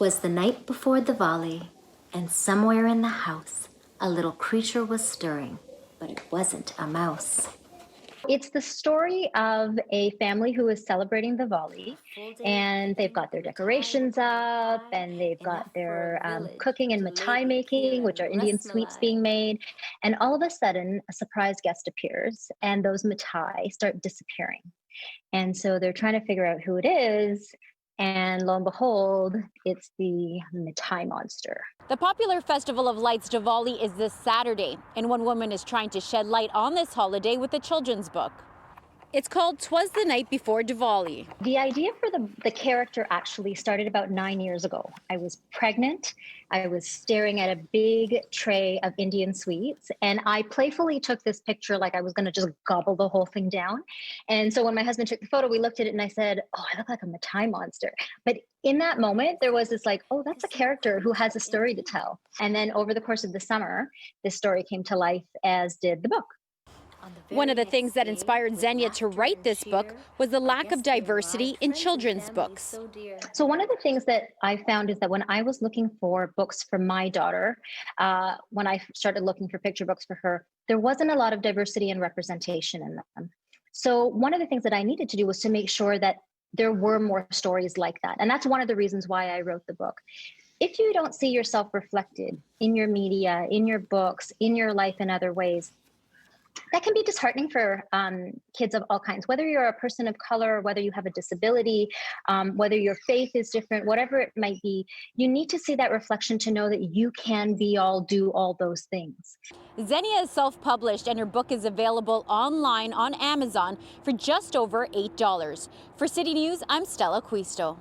'Twas the night before Diwali, and somewhere in the house, a little creature was stirring, but it wasn't a mouse. It's the story of a family who is celebrating Diwali, and they've got their decorations up, and they've got their cooking and mithai making, which are Indian sweets being made. And all of a sudden, a surprise guest appears, and those mithai start disappearing. And so they're trying to figure out who it is. And lo and behold, it's the mithai monster. The popular Festival of Lights Diwali is this Saturday, and one woman is trying to shed light on this holiday with a children's book. It's called Twas the Night Before Diwali. The idea for the character actually started about 9 years ago. I was pregnant. I was staring at a big tray of Indian sweets, and I playfully took this picture like I was going to just gobble the whole thing down. And so when my husband took the photo, we looked at it and I said, "Oh, I look like a mithai monster." But in that moment, there was this like, "Oh, that's a character who has a story to tell." And then over the course of the summer, this story came to life, as did the book. One of the things that inspired Zenia to write this book was the lack of diversity in children's books. So one of the things that I found is that when I was looking for books for my daughter, when I started looking for picture books for her, there wasn't a lot of diversity and representation in them. So one of the things that I needed to do was to make sure that there were more stories like that. And that's one of the reasons why I wrote the book. If you don't see yourself reflected in your media, in your books, in your life in other ways, that can be disheartening for kids of all kinds, whether you're a person of color, whether you have a disability, whether your faith is different, whatever it might be. You need to see that reflection to know that you can do all those things. Zenia is self-published, and her book is available online on Amazon for just over $8. For City News, I'm Stella Acquisto.